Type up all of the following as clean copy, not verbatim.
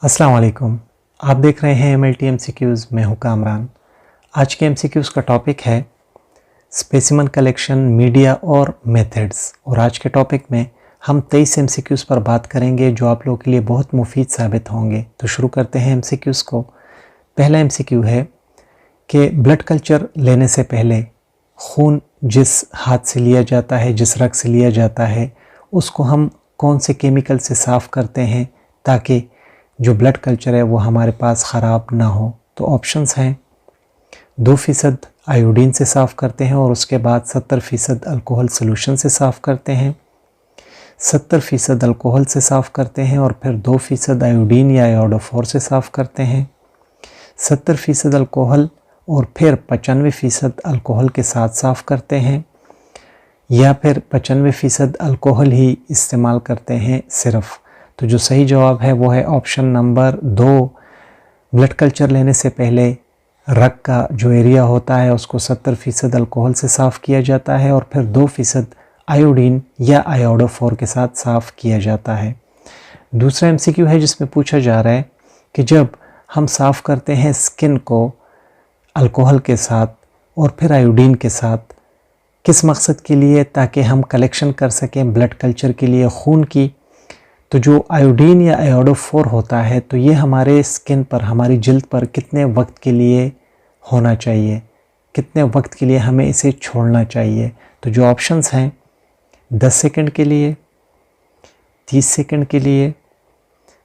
अस्सलाम वालेकुम। आप देख रहे हैं MLT MCQs। मैं हूं कामरान। आज के MCQs का टॉपिक है स्पेसिमन कलेक्शन, मीडिया और मेथड्स। और आज के टॉपिक में हम 23 MCQs पर बात करेंगे जो आप लोगों के लिए बहुत मुफीद साबित होंगे। तो शुरू करते हैं MCQs को। पहला MCQ है कि ब्लड कल्चर लेने से पहले खून जिस हाथ से लिया जाता है, जिस रग से लिया जाता है, उसको हम कौन से केमिकल से साफ़ करते हैं ताकि जो ब्लड कल्चर है वो हमारे पास ख़राब ना हो। तो ऑप्शंस हैं 2% आयोडीन से साफ़ करते हैं और उसके बाद 70% अल्कोहल सोल्यूशन से साफ़ करते हैं, 70% अल्कोहल से साफ़ करते हैं और फिर 2% आयोडीन या आयोडोफोर से साफ़ करते हैं, 70% अल्कोहल और फिर 95% अल्कोहल के साथ साफ़ करते हैं, या फिर 95% अल्कोहल ही इस्तेमाल करते हैं सिर्फ़। तो जो सही जवाब है वो है ऑप्शन नंबर 2। ब्लड कल्चर लेने से पहले रग का जो एरिया होता है उसको 70% अल्कोहल से साफ़ किया जाता है और फिर 2% आयोडीन या आयोडोफोर के साथ साफ़ किया जाता है। दूसरा MCQ है जिसमें पूछा जा रहा है कि जब हम साफ़ करते हैं स्किन को अल्कोहल के साथ और फिर आयोडीन के साथ, किस मकसद के लिए? ताकि हम कलेक्शन कर सकें ब्लड कल्चर के लिए खून की। तो जो आयोडीन या आयोडोफोर होता है तो ये हमारे स्किन पर, हमारी जल्द पर कितने वक्त के लिए होना चाहिए, कितने वक्त के लिए हमें इसे छोड़ना चाहिए? तो जो ऑप्शंस हैं 10 सेकंड के लिए, 30 सेकंड के लिए,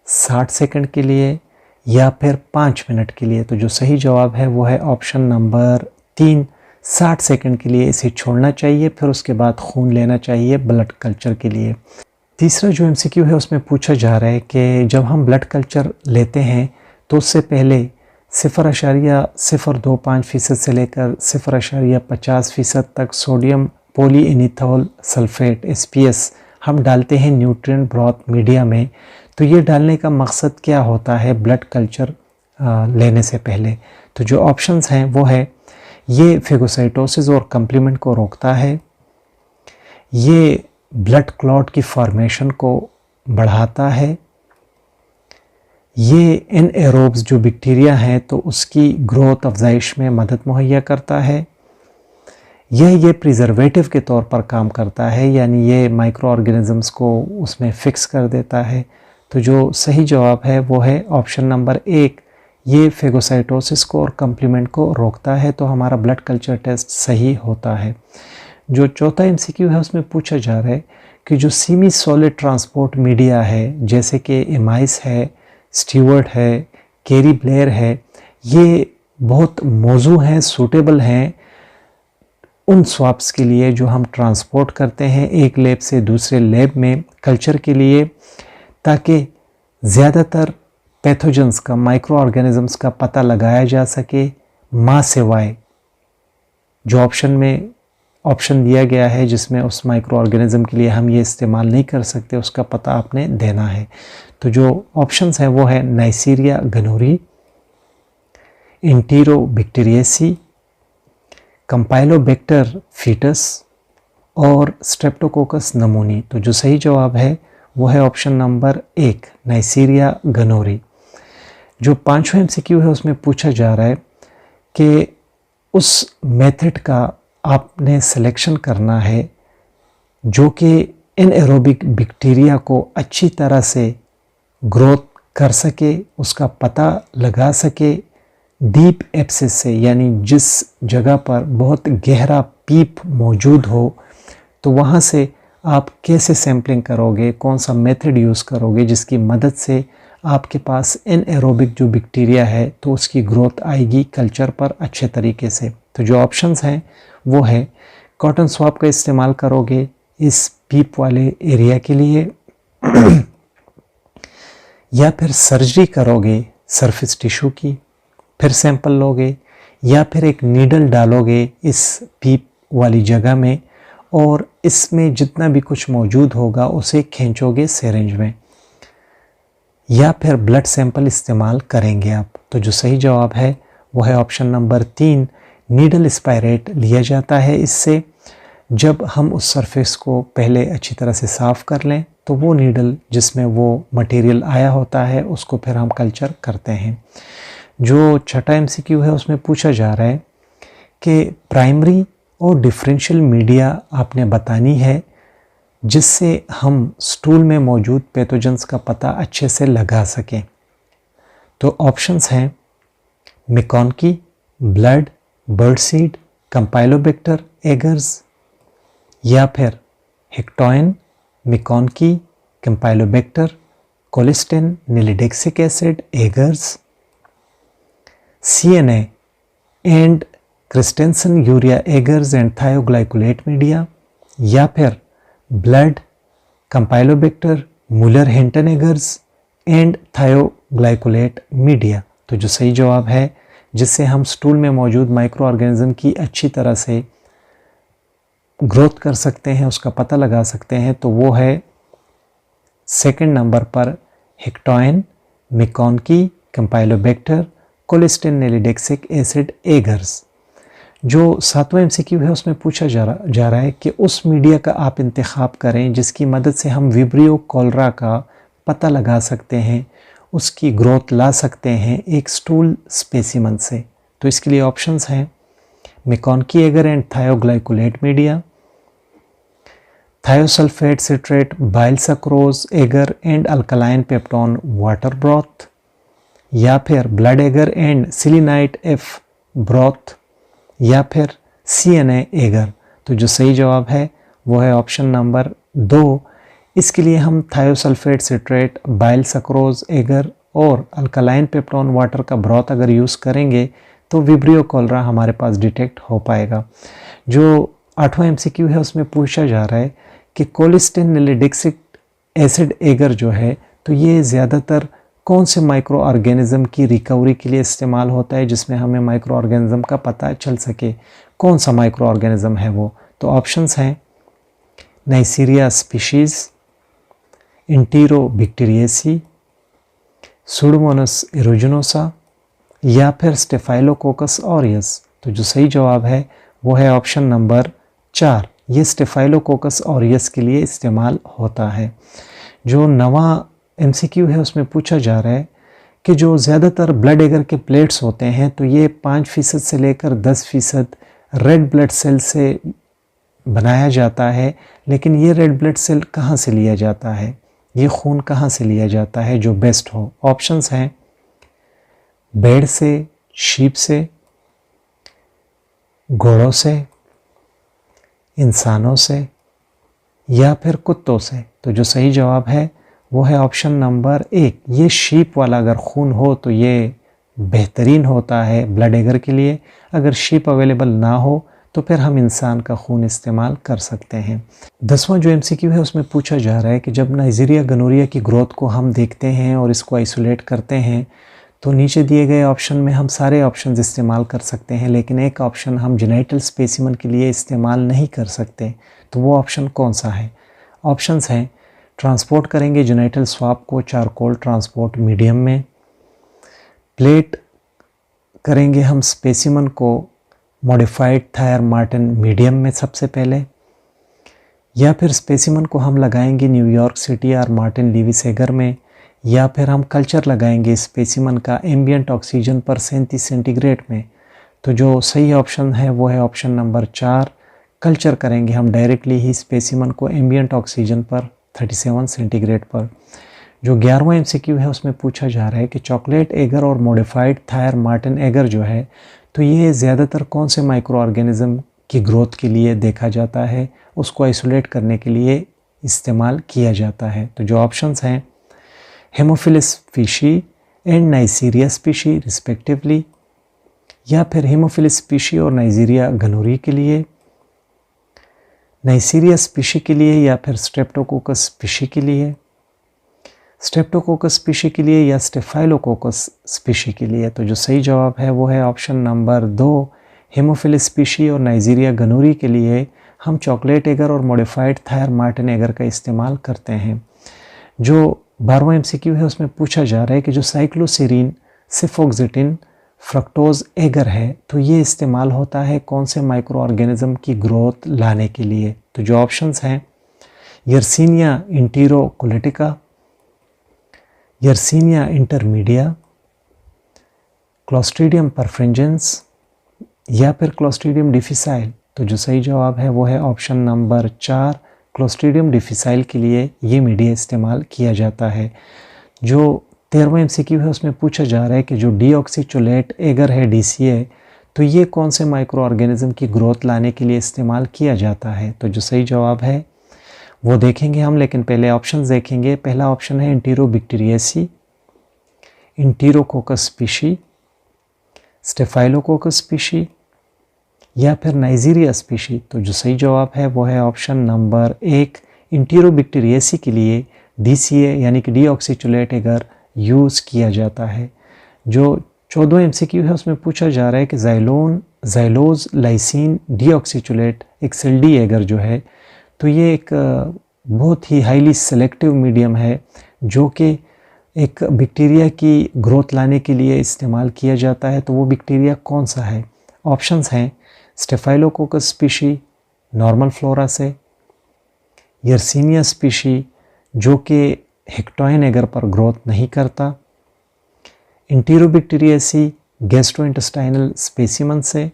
60 सेकंड के लिए या फिर 5 मिनट के लिए। तो जो सही जवाब है वो है ऑप्शन नंबर 3। 60 सेकंड के लिए इसे छोड़ना चाहिए, फिर उसके बाद खून लेना चाहिए ब्लड कल्चर के लिए। तीसरा जो MCQ है उसमें पूछा जा रहा है कि जब हम ब्लड कल्चर लेते हैं तो उससे पहले 0.025% से लेकर 0.50% तक सोडियम पॉलीइनिथॉल सल्फेट SPS हम डालते हैं न्यूट्रिएंट ब्रॉथ मीडिया में। तो ये डालने का मकसद क्या होता है ब्लड कल्चर लेने से पहले? तो जो ऑप्शंस हैं वो है ये फेगोसाइटोसिस और कंप्लीमेंट को रोकता है, ये ब्लड क्लॉट की फॉर्मेशन को बढ़ाता है, ये एनएरोब्स जो बैक्टीरिया हैं तो उसकी ग्रोथ अफजाइश में मदद मुहैया करता है, ये प्रिजर्वेटिव के तौर पर काम करता है, यानी ये माइक्रो ऑर्गेनिजम्स को उसमें फिक्स कर देता है। तो जो सही जवाब है वो है ऑप्शन नंबर 1, ये फेगोसाइटोसिस को और कंप्लीमेंट को रोकता है। तो हमारा ब्लड कल्चर टेस्ट सही होता है। जो चौथा MCQ है उसमें पूछा जा रहा है कि जो सेमी सॉलिड ट्रांसपोर्ट मीडिया है जैसे कि एमाइस है, स्टीवर्ट है, कैरी ब्लेयर है, ये बहुत मौजू हैं, सूटेबल हैं उन स्वाब्स के लिए जो हम ट्रांसपोर्ट करते हैं एक लैब से दूसरे लैब में कल्चर के लिए, ताकि ज़्यादातर पैथोजेंस का, माइक्रो ऑर्गेनिजम्स का पता लगाया जा सके, माँ सिवाय जो ऑप्शन दिया गया है जिसमें उस माइक्रो ऑर्गेनिज्म के लिए हम ये इस्तेमाल नहीं कर सकते, उसका पता आपने देना है। तो जो ऑप्शंस हैं वो है नाइसीरिया गनोरी, इंटीरोबैक्टीरियेसी, कंपाइलोबैक्टर फीटस और स्ट्रेप्टोकोकस नमूनी। तो जो सही जवाब है वो है ऑप्शन नंबर 1, नाइसीरिया गनोरी। जो 5वां MCQ है उसमें पूछा जा रहा है कि उस मेथड का आपने सिलेक्शन करना है जो कि एनएरोबिक बैक्टीरिया को अच्छी तरह से ग्रोथ कर सके, उसका पता लगा सके डीप एब्सेस से, यानी जिस जगह पर बहुत गहरा पीप मौजूद हो तो वहाँ से आप कैसे सैम्पलिंग करोगे, कौन सा मेथड यूज़ करोगे जिसकी मदद से आपके पास एनएरोबिक जो बैक्टीरिया है तो उसकी ग्रोथ आएगी कल्चर पर अच्छे तरीके से। तो जो ऑप्शंस हैं वो है कॉटन स्वैब का इस्तेमाल करोगे इस पीप वाले एरिया के लिए या फिर सर्जरी करोगे सरफेस टिश्यू की, फिर सैंपल लोगे, या फिर एक नीडल डालोगे इस पीप वाली जगह में और इसमें जितना भी कुछ मौजूद होगा उसे खींचोगे सिरिंज में, या फिर ब्लड सैंपल इस्तेमाल करेंगे आप। तो जो सही जवाब है वो है ऑप्शन नंबर 3, नीडल स्पायरेट लिया जाता है इससे। जब हम उस सरफेस को पहले अच्छी तरह से साफ़ कर लें तो वो नीडल जिसमें वो मटेरियल आया होता है उसको फिर हम कल्चर करते हैं। जो छठा एमसीक्यू है उसमें पूछा जा रहा है कि प्राइमरी और डिफरेंशियल मीडिया आपने बतानी है जिससे हम स्टूल में मौजूद पैथोजेंस का पता अच्छे से लगा सकें। तो ऑप्शंस हैं मेकॉनकी, ब्लड, बर्डसीड, कंपाइलोबैक्टर एगर्स, या फिर Hektoen, MacConkey, Campylobacter, colistin, nalidixic acid, agars, CNA and Christensen urea agars and thioglycolate media, या फिर blood, Campylobacter, Mueller Hinton agars and thioglycolate media. तो जो सही जवाब है जिससे हम स्टूल में मौजूद माइक्रो ऑर्गेनिज्म की अच्छी तरह से ग्रोथ कर सकते हैं, उसका पता लगा सकते हैं, तो वो है सेकंड नंबर पर हेक्टोइन, MacConkey, Campylobacter, colistin, nalidixic acid, एगर्स। जो सातवां एमसीक्यू है उसमें पूछा जा रहा है कि उस मीडिया का आप इंतखाब करें जिसकी मदद से हम विब्रियो कॉलरा का पता लगा सकते हैं, उसकी ग्रोथ ला सकते हैं एक स्टूल स्पेसिमन से। तो इसके लिए ऑप्शंस हैं MacConkey agar and thioglycolate media, thiosulfate citrate, bile sucrose agar and alkaline peptone water broth, या फिर blood agar and selenite F broth, या फिर CNA एगर। तो जो सही जवाब है वो है ऑप्शन नंबर 2। इसके लिए हम thiosulfate citrate, bile sucrose agar और अल्कलाइन पेप्टोन वाटर का ब्रॉथ अगर यूज़ करेंगे तो विब्रियो कॉलरा हमारे पास डिटेक्ट हो पाएगा। जो 8वां MCQ है उसमें पूछा जा रहा है कि कोलिस्टिन, निलिडेक्सिक एसिड एगर जो है तो ये ज़्यादातर कौन से माइक्रो ऑर्गेनिज्म की रिकवरी के लिए इस्तेमाल होता है जिसमें हमें माइक्रो ऑर्गेनिज्म का पता चल सके कौन सा माइक्रो ऑर्गेनिज्म है वो। तो ऑप्शंस हैं नाइसीरिया स्पीशीज़, इंटीरोबैक्टीरियेसी, सुडोमोनास एरोजिनोसा, या फिर स्टेफाइलोकोकस ऑरियस। तो जो सही जवाब है वो है ऑप्शन नंबर 4। ये स्टेफाइलोकोकस ऑरियस के लिए इस्तेमाल होता है। जो 9वां MCQ है उसमें पूछा जा रहा है कि जो ज़्यादातर ब्लड एगर के प्लेट्स होते हैं तो ये 5% से लेकर 10% रेड ब्लड सेल से बनाया जाता है, लेकिन ये रेड ब्लड सेल कहाँ से लिया जाता है, ये खून कहाँ से लिया जाता है जो बेस्ट हो। ऑप्शंस हैं भेड़ से, शीप से, घोड़ों से, इंसानों से, या फिर कुत्तों से। तो जो सही जवाब है वो है ऑप्शन नंबर 1। ये शीप वाला अगर खून हो तो ये बेहतरीन होता है ब्लड एगर के लिए। अगर शीप अवेलेबल ना हो तो फिर हम इंसान का खून इस्तेमाल कर सकते हैं। 10वां जो MCQ है उसमें पूछा जा रहा है कि जब नाइजीरिया गनोरिया की ग्रोथ को हम देखते हैं और इसको आइसोलेट करते हैं तो नीचे दिए गए ऑप्शन में हम सारे ऑप्शंस इस्तेमाल कर सकते हैं, लेकिन एक ऑप्शन हम जेनेटल स्पेसिमन के लिए इस्तेमाल नहीं कर सकते। तो वो ऑप्शन कौन सा है? ऑप्शंस हैं ट्रांसपोर्ट करेंगे जेनेटल स्वाब को चारकोल ट्रांसपोर्ट मीडियम में, प्लेट करेंगे हम स्पेसिमन को मॉडिफाइड थायर मार्टिन मीडियम में सबसे पहले, या फिर स्पेसिमन को हम लगाएंगे न्यूयॉर्क सिटी और मार्टिन लीविस एगर में, या फिर हम कल्चर लगाएंगे स्पेसिमन का एम्बियंट ऑक्सीजन पर 37 सेंटीग्रेड में। तो जो सही ऑप्शन है वो है ऑप्शन नंबर 4। कल्चर करेंगे हम डायरेक्टली ही स्पेसिमन को एम्बियंट ऑक्सीजन पर 37 सेंटीग्रेड पर। जो 11वां MCQ है उसमें पूछा जा रहा है कि चॉकलेट एगर और मॉडिफाइड थायर मार्टिन एगर जो है तो ये ज़्यादातर कौन से माइक्रो ऑर्गेनिज्म की ग्रोथ के लिए देखा जाता है, उसको आइसोलेट करने के लिए इस्तेमाल किया जाता है। तो जो ऑप्शंस हैं Haemophilus species and Nigeria species respectively, या फिर हेमोफिलस स्पीशी और नाइजीरिया गनोरी के लिए, नाइजीरिया स्पीशी के लिए, या फिर स्ट्रेप्टोकोकस स्पीशी के लिए, स्ट्रेप्टोकोकस स्पीशी के लिए, या स्टेफाइलोकोकस स्पीशी के लिए। तो जो सही जवाब है वो है ऑप्शन नंबर 2 हेमोफिलस स्पीशी और नाइजीरिया गनोरी के लिए हम चॉकलेट एगर और मॉडिफाइड थायर मार्टिन एगर का इस्तेमाल करते हैं। जो 12वां MCQ है उसमें पूछा जा रहा है कि जो साइक्लोसेरीन सिफोक्सिटिन फ्रक्टोज एगर है तो ये इस्तेमाल होता है कौन से माइक्रो ऑर्गेनिज्म की ग्रोथ लाने के लिए। तो जो ऑप्शंस हैं यर्सीनिया इंटीरोकोलिटिका, यर्सीनिया इंटरमीडिया, क्लोस्ट्रीडियम परफ्रिंजेंस या फिर क्लोस्ट्रीडियम डिफिसाइल। तो जो सही जवाब है वो है ऑप्शन नंबर 4, क्लोस्ट्रीडियम डिफिसाइल के लिए ये मीडिया इस्तेमाल किया जाता है। जो 13वां एमसीक्यू है उसमें पूछा जा रहा है कि जो डीऑक्सीचोलेट एगर है DCA, तो ये कौन से माइक्रो ऑर्गेनिज्म की ग्रोथ लाने के लिए इस्तेमाल किया जाता है। तो जो सही जवाब है वो देखेंगे हम, लेकिन पहले ऑप्शंस देखेंगे। पहला ऑप्शन है इंटीरोबैक्टीरियेसी, इंटीरोकोकस स्पीशी, स्टेफाइलोकोकस स्पीशी या फिर नाइजीरिया स्पीशी। तो जो सही जवाब है वो है ऑप्शन नंबर 1, इंटीरोबैक्टीरियेसी के लिए DCA यानी कि डीऑक्सीचोलेट एगर यूज़ किया जाता है। जो 14वां एमसीक्यू है उसमें पूछा जा रहा है कि ज़ाइलोज लाइसिन डीऑक्सीचोलेट XLD एगर जो है, तो ये एक बहुत ही हाईली सेलेक्टिव मीडियम है जो कि एक बैक्टीरिया की ग्रोथ लाने के लिए इस्तेमाल किया जाता है। तो वो बैक्टीरिया कौन सा है? ऑप्शंस हैं स्टेफाइलोकोकस स्पीशी नॉर्मल फ्लोरा से, यर्सीनिया स्पीशी जो कि हेक्टोइन एगर पर ग्रोथ नहीं करता, इंटीरोबैक्टीरियेसी गैस्ट्रोइंटेस्टाइनल स्पेसिमन से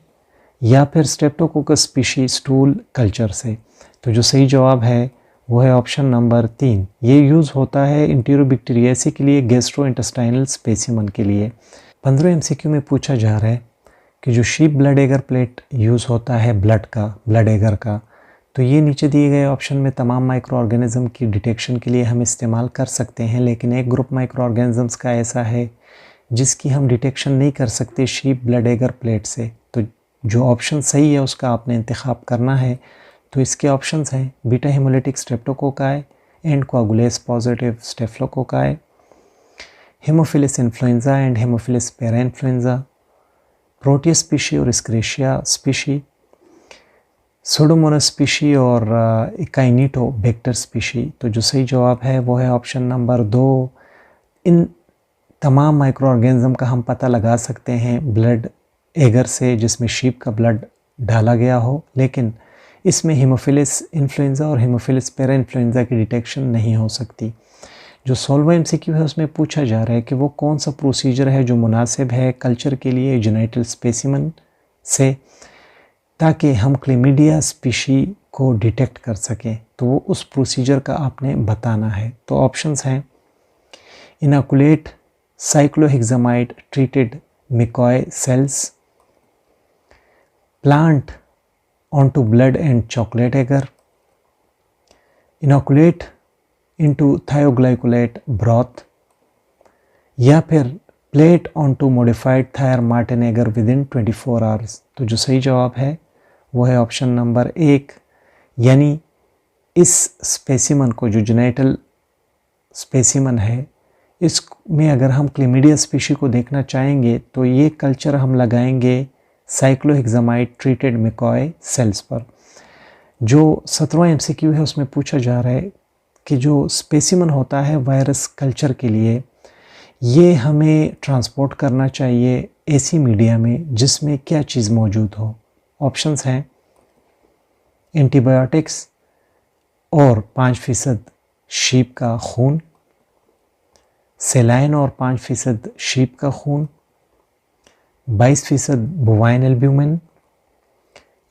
या फिर स्ट्रेप्टोकोकस स्पीशी स्टूल कल्चर से। तो जो सही जवाब है वो है ऑप्शन नंबर 3। ये यूज़ होता है इंटीरोबैक्टीरियेसी के लिए गैस्ट्रोइंटेस्टाइनल स्पेसिमन के लिए। 15वें एमसीक्यू में पूछा जा रहा है कि जो sheep blood agar plate use होता है ब्लड एगर का, तो ये नीचे दिए गए ऑप्शन में तमाम माइक्रो ऑर्गेनिज्म की डिटेक्शन के लिए हम इस्तेमाल कर सकते हैं, लेकिन एक ग्रुप माइक्रो ऑर्गेनिजम्स का ऐसा है जिसकी हम डिटेक्शन नहीं कर सकते शीप ब्लड एगर प्लेट से। तो जो ऑप्शन सही है उसका आपने इंतखाब करना है। तो इसके ऑप्शंस हैं beta hemolytic streptococci and coagulase positive staphylococci, Haemophilus influenzae and Haemophilus para influenzae, Proteus species और स्क्रेशिया स्पीशी, सोडोमोनास स्पीशी और इकाइनिटोबैक्टर स्पीशी। तो जो सही जवाब है वो है ऑप्शन नंबर 2। इन तमाम माइक्रो ऑर्गेनिज्म का हम पता लगा सकते हैं ब्लड एगर से जिसमें शीप का ब्लड डाला गया हो, लेकिन इसमें हीमोफिलस इन्फ्लुएंजा और हीमोफिलस पैरा इन्फ्लुएंजा की डिटेक्शन नहीं हो सकती। जो 16वां एमसीक्यू है उसमें पूछा जा रहा है कि वो कौन सा प्रोसीजर है जो मुनासिब है कल्चर के लिए जेनिटल स्पेसिमन से, ताकि हम क्लेमिडिया स्पीशी को डिटेक्ट कर सकें। तो वो उस प्रोसीजर का आपने बताना है। तो ऑप्शंस हैं inoculate cycloheximide treated McCoy cells, plant onto blood and chocolate agar, inoculate into thioglycolate broth या फिर plate onto modified Thayer Martin agar within 24 hours। तो जो सही जवाब है वो है ऑप्शन नंबर 1, यानी इस स्पेसिमन को जो जेनिटल स्पेसिमन है इसमें अगर हम क्लेमिडिया स्पीशी को देखना चाहेंगे तो ये कल्चर हम लगाएंगे साइक्लोहेक्सामाइड ट्रीटेड मिकॉय सेल्स पर। जो 17वां एमसीक्यू है उसमें पूछा जा रहा है कि जो स्पेसिमन होता है वायरस कल्चर के लिए, ये हमें ट्रांसपोर्ट करना चाहिए ऐसी मीडिया में जिसमें क्या चीज़ मौजूद हो। ऑप्शंस हैं एंटीबायोटिक्स और 5% शीप का खून, सेलाइन और 5% शीप का खून, 22% बोवाइन एल्ब्यूमिन,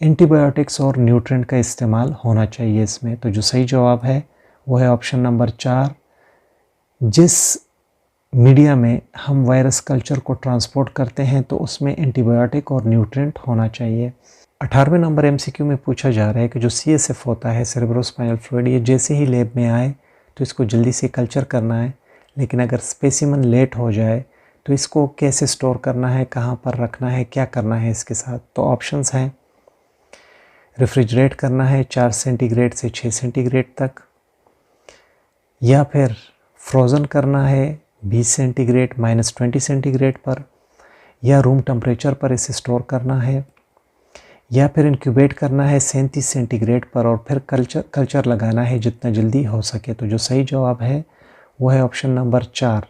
एंटीबायोटिक्स और न्यूट्रिएंट का इस्तेमाल होना चाहिए इसमें। तो जो सही जवाब है वो है ऑप्शन नंबर 4। जिस मीडिया में हम वायरस कल्चर को ट्रांसपोर्ट करते हैं तो उसमें एंटीबायोटिक और न्यूट्रिएंट होना चाहिए। 18वें नंबर एमसीक्यू में पूछा जा रहा है कि जो CSF होता है सेरेब्रोस्पाइनल फ्लूइड, ये जैसे ही लैब में आए तो इसको जल्दी से कल्चर करना है, लेकिन अगर स्पेसिमन लेट हो जाए तो इसको कैसे स्टोर करना है, कहाँ पर रखना है, क्या करना है इसके साथ। तो ऑप्शंस हैं रेफ्रिजरेट करना है 4 सेंटीग्रेड से 6 सेंटीग्रेड तक, या फिर फ्रोज़न करना है 20 सेंटीग्रेड -20 सेंटीग्रेड पर, या रूम टेम्परेचर पर इसे स्टोर करना है, या फिर इंक्यूबेट करना है 37 सेंटीग्रेड पर और फिर कल्चर लगाना है जितना जल्दी हो सके। तो जो सही जवाब है वो है ऑप्शन नंबर 4,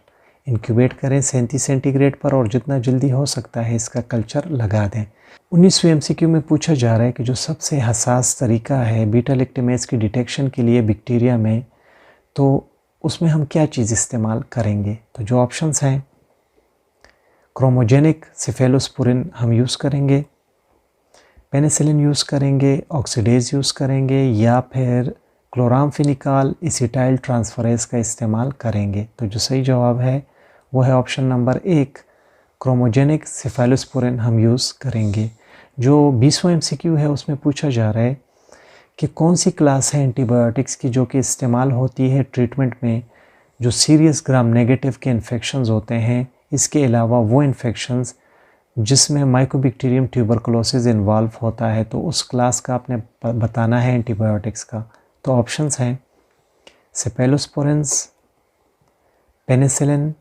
इंक्यूबेट करें 37 सेंटीग्रेड पर और जितना जल्दी हो सकता है इसका कल्चर लगा दें। 19वें एमसीक्यू में पूछा जा रहा है कि जो सबसे हसास तरीका है बीटा लैक्टेमेज की डिटेक्शन के लिए बैक्टीरिया में, तो उसमें हम क्या चीज़ इस्तेमाल करेंगे। तो जो ऑप्शंस हैं, क्रोमोजेनिक सेफेलोस्पुरिन हम यूज़ करेंगे, पेनिसिलिन यूज़ करेंगे, ऑक्सीडेज यूज़ करेंगे, या फिर क्लोरामफेनिकॉल एसिटाइल ट्रांसफरेज का इस्तेमाल करेंगे। तो जो सही जवाब है वो है ऑप्शन नंबर 1, क्रोमोजेनिक सेफेलोस्पुरिन हम यूज़ करेंगे। जो 20वां एमसीक्यू है उसमें पूछा जा रहा है कि कौन सी क्लास है एंटीबायोटिक्स की जो कि इस्तेमाल होती है ट्रीटमेंट में जो सीरियस ग्राम नेगेटिव के इन्फेक्शंस होते हैं, इसके अलावा वो इन्फेक्शंस जिसमें माइकोबैक्टीरियम ट्यूबरकुलोसिस इन्वॉल्व होता है, तो उस क्लास का आपने बताना है एंटीबायोटिक्स का। तो ऑप्शंस हैं सेफेलोस्पोरिन्स, पेनिसिलिन,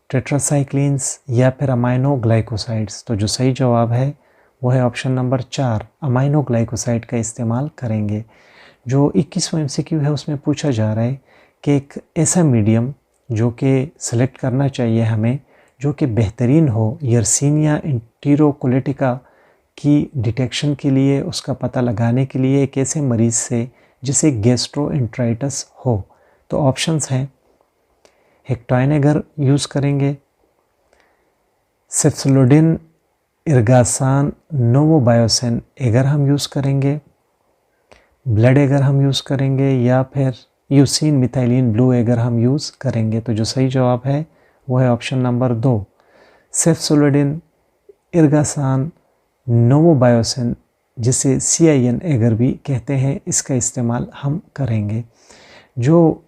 टेट्रासाइक्लिन्स या फिर अमाइनोग्लाइकोसाइड्स। तो जो सही जवाब है वो है ऑप्शन नंबर 4, अमाइनोग्लाइकोसाइड का इस्तेमाल करेंगे। जो 21वां एमसीक्यू है उसमें पूछा जा रहा है कि एक ऐसा मीडियम जो कि सेलेक्ट करना चाहिए हमें जो कि बेहतरीन हो यर्सीनिया एंटेरोकोलिटिका की डिटेक्शन के लिए, उसका पता लगाने के लिए एक ऐसे मरीज़ से जिसे गैस्ट्रोएंटेराइटिस हो। तो ऑप्शंस हैं हेक्टोइन एगर यूज़ करेंगे, सेफ्सोलोडिन इर्गासान नोवोबायोसिन एगर हम यूज़ करेंगे, ब्लड एगर हम यूज़ करेंगे, या फिर यूसिन मिथाइलिन ब्लू एगर हम यूज़ करेंगे। तो जो सही जवाब है वो है ऑप्शन नंबर 2, सेफ्सोलोडिन इर्गासान नोवोबायोसिन, जिसे CIN एगर भी कहते हैं, इसका इस्तेमाल हम करेंगे। जो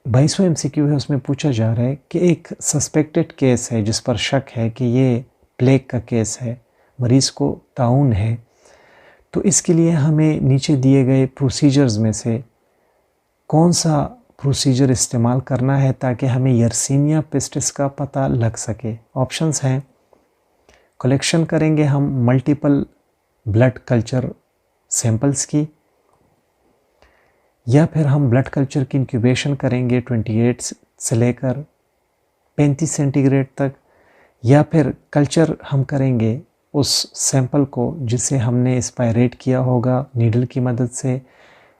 22वां एमसीक्यू है उसमें पूछा जा रहा है कि एक सस्पेक्टेड केस है जिस पर शक है कि ये प्लेग का केस है, मरीज़ को ताउन है, तो इसके लिए हमें नीचे दिए गए प्रोसीजर्स में से कौन सा प्रोसीजर इस्तेमाल करना है ताकि हमें यर्सीनिया पेस्टिस का पता लग सके। ऑप्शंस हैं कलेक्शन करेंगे हम मल्टीपल ब्लड कल्चर सैंपल्स की, या फिर हम ब्लड कल्चर की इंक्यूबेशन करेंगे 28 से लेकर 35 सेंटीग्रेड तक, या फिर कल्चर हम करेंगे उस सैंपल को जिसे हमने एस्पायरेट किया होगा नीडल की मदद से,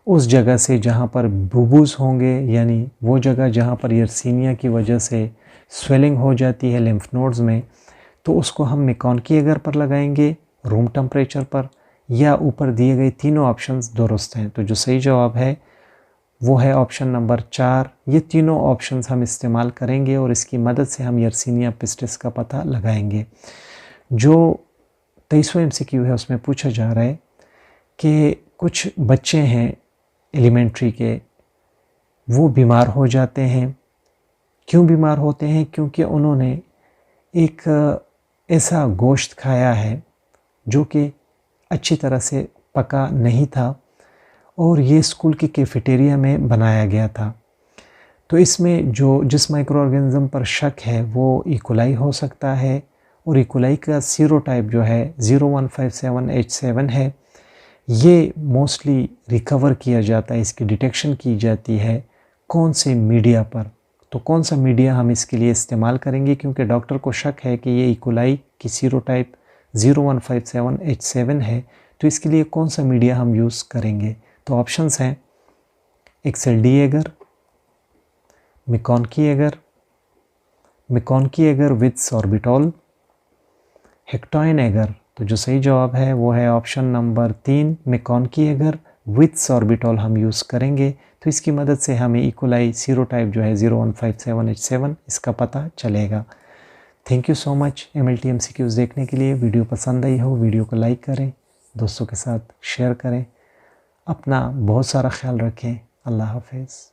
उस जगह से जहाँ पर बुबूज होंगे, यानी वो जगह जहाँ पर यर्सीनिया की वजह से स्वेलिंग हो जाती है लिम्फ नोड्स में, तो उसको हम मिकॉनकी एगर पर लगाएंगे रूम टेम्परेचर पर, या ऊपर दिए गए तीनों ऑप्शंस दुरुस्त हैं। तो जो सही जवाब है वो है ऑप्शन नंबर 4। ये तीनों ऑप्शंस हम इस्तेमाल करेंगे और इसकी मदद से हम यर्सीनिया पेस्टिस का पता लगाएंगे। जो 23वां एमसीक्यू है उसमें पूछा जा रहा है कि कुछ बच्चे हैं एलिमेंट्री के, वो बीमार हो जाते हैं। क्यों बीमार होते हैं? क्योंकि उन्होंने एक ऐसा गोश्त खाया है जो कि अच्छी तरह से पका नहीं था और ये स्कूल की कैफेटेरिया में बनाया गया था। तो इसमें जिस माइक्रो ऑर्गेनिज्म पर शक है वो इकोलाई हो सकता है, और इकोलाई का सीरोटाइप जो है 0157H7 है। ये मोस्टली रिकवर किया जाता है, इसकी डिटेक्शन की जाती है कौन से मीडिया पर। तो कौन सा मीडिया हम इसके लिए इस्तेमाल करेंगे, क्योंकि डॉक्टर को शक है कि ये इकोलाई की सीरोटाइप 0157H7 है, तो इसके लिए कौन सा मीडिया हम यूज़ करेंगे। तो ऑप्शंस हैं XLD agar, MacConkey agar with sorbitol, Hektoen agar. तो जो सही जवाब है वो है option number 3, MacConkey agar with sorbitol हम यूज़ करेंगे। तो इसकी मदद से हमें इकोलाई सीरोटाइप जो है 0157H7 इसका पता चलेगा। Thank you so much MLT MCQs देखने के लिए। वीडियो पसंद आई हो वीडियो को लाइक करें, दोस्तों के साथ शेयर करें, अपना बहुत सारा ख्याल रखें। अल्लाह हाफिज़।